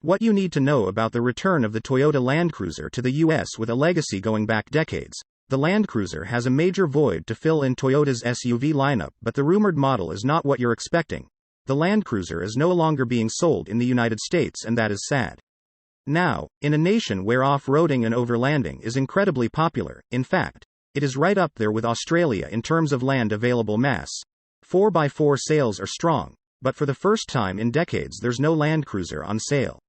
What you need to know about the return of the Toyota Land Cruiser to the US with a legacy going back decades. The Land Cruiser has a major void to fill in Toyota's SUV lineup, but the rumored model is not what you're expecting. The Land Cruiser is no longer being sold in the United States, and that is sad. Now, in a nation where off-roading and overlanding is incredibly popular, in fact, it is right up there with Australia in terms of land available mass. 4x4 sales are strong, but for the first time in decades there's no Land Cruiser on sale.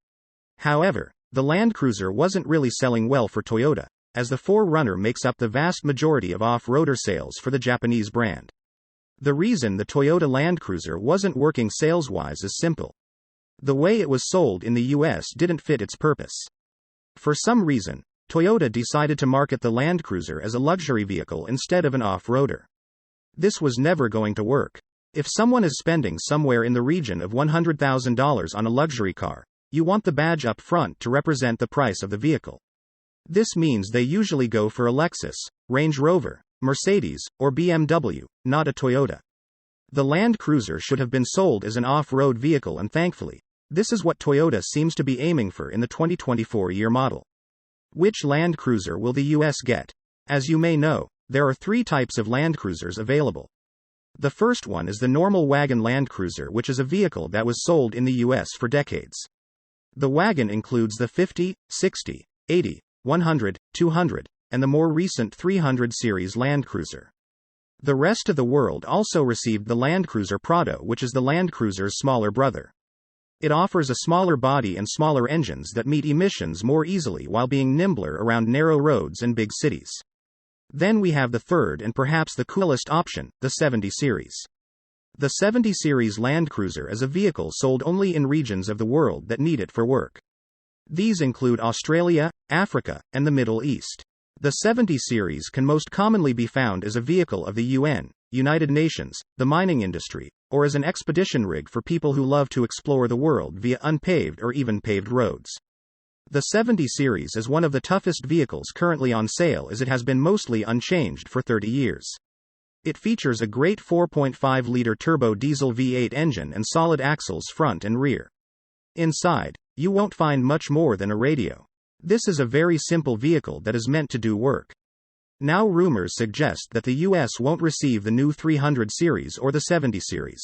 However, the Land Cruiser wasn't really selling well for Toyota, as the 4Runner makes up the vast majority of off-roader sales for the Japanese brand. The reason the Toyota Land Cruiser wasn't working sales-wise is simple. The way it was sold in the US didn't fit its purpose. For some reason, Toyota decided to market the Land Cruiser as a luxury vehicle instead of an off-roader. This was never going to work. If someone is spending somewhere in the region of $100,000 on a luxury car, you want the badge up front to represent the price of the vehicle. This means they usually go for a Lexus, Range Rover, Mercedes, or BMW, not a Toyota. The Land Cruiser should have been sold as an off-road vehicle, and thankfully, this is what Toyota seems to be aiming for in the 2024 year model. Which Land Cruiser will the US get? As you may know, there are 3 types of Land Cruisers available. The first one is the normal wagon Land Cruiser, which is a vehicle that was sold in the US for decades. The wagon includes the 50, 60, 80, 100, 200, and the more recent 300 series Land Cruiser. The rest of the world also received the Land Cruiser Prado, which is the Land Cruiser's smaller brother. It offers a smaller body and smaller engines that meet emissions more easily while being nimbler around narrow roads and big cities. Then we have the third and perhaps the coolest option, the 70 series. The 70 series Land Cruiser is a vehicle sold only in regions of the world that need it for work. These include Australia, Africa, and the Middle East. The 70 series can most commonly be found as a vehicle of the UN, United Nations, the mining industry, or as an expedition rig for people who love to explore the world via unpaved or even paved roads. The 70 series is one of the toughest vehicles currently on sale, as it has been mostly unchanged for 30 years. It features a great 4.5-liter turbo diesel V8 engine and solid axles front and rear. Inside, you won't find much more than a radio. This is a very simple vehicle that is meant to do work. Now rumors suggest that the US won't receive the new 300 series or the 70 series.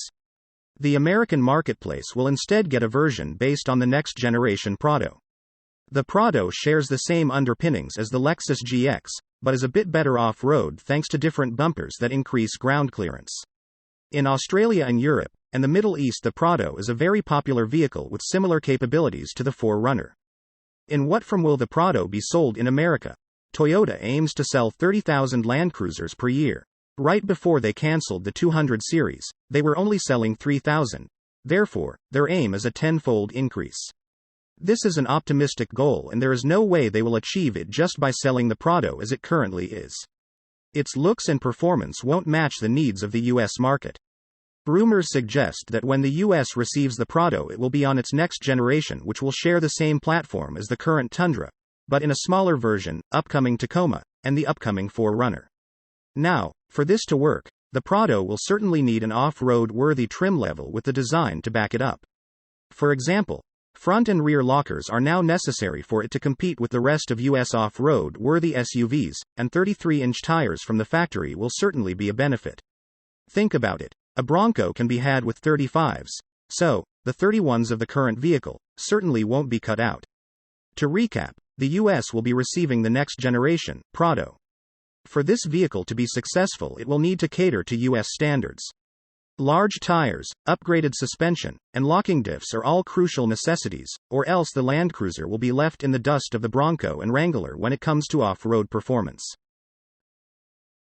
The American marketplace will instead get a version based on the next generation Prado. The Prado shares the same underpinnings as the Lexus GX, but is a bit better off-road thanks to different bumpers that increase ground clearance. In Australia and Europe, and the Middle East, the Prado is a very popular vehicle with similar capabilities to the 4Runner. In what form will the Prado be sold in America? Toyota aims to sell 30,000 Land Cruisers per year. Right before they cancelled the 200 series, they were only selling 3,000. Therefore, their aim is a 10-fold increase. This is an optimistic goal, and there is no way they will achieve it just by selling the Prado as it currently is. Its looks and performance won't match the needs of the US market. Rumors suggest that when the US receives the Prado, it will be on its next generation, which will share the same platform as the current Tundra, but in a smaller version, upcoming Tacoma, and the upcoming 4Runner. Now, for this to work, the Prado will certainly need an off-road worthy trim level with the design to back it up. For example, front and rear lockers are now necessary for it to compete with the rest of US off-road worthy SUVs, and 33-inch tires from the factory will certainly be a benefit. Think about it. A Bronco can be had with 35s, so, the 31s of the current vehicle certainly won't be cut out. To recap, the US will be receiving the next generation Prado. For this vehicle to be successful, it will need to cater to US standards. Large tires, upgraded suspension, and locking diffs are all crucial necessities, or else the Land Cruiser will be left in the dust of the Bronco and Wrangler when it comes to off-road performance.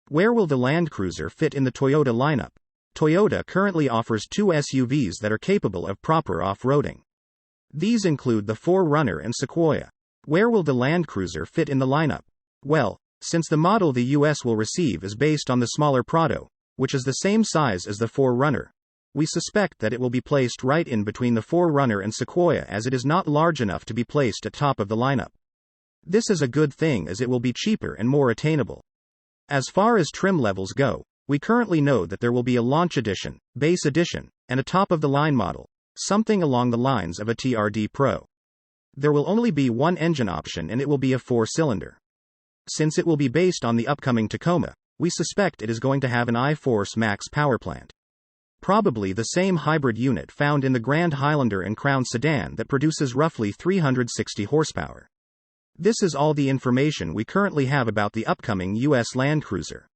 Where will the Land Cruiser fit in the Toyota lineup? Toyota currently offers 2 SUVs that are capable of proper off-roading. These include the 4Runner and Sequoia. Where will the Land Cruiser fit in the lineup? Well, since the model the US will receive is based on the smaller Prado, which is the same size as the 4Runner, we suspect that it will be placed right in between the 4Runner and Sequoia, as it is not large enough to be placed at top of the lineup. This is a good thing, as it will be cheaper and more attainable. As far as trim levels go, we currently know that there will be a Launch Edition, Base Edition, and a top-of-the-line model, something along the lines of a TRD Pro. There will only be one engine option and it will be a 4-cylinder. Since it will be based on the upcoming Tacoma, we suspect it is going to have an I-Force Max powerplant. Probably the same hybrid unit found in the Grand Highlander and Crown sedan that produces roughly 360 horsepower. This is all the information we currently have about the upcoming US Land Cruiser.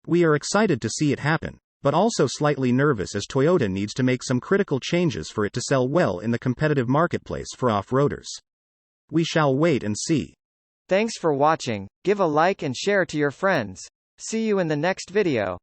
We are excited to see it happen, but also slightly nervous as Toyota needs to make some critical changes for it to sell well in the competitive marketplace for off-roaders. We shall wait and see. Thanks for watching. Give a like and share to your friends. See you in the next video.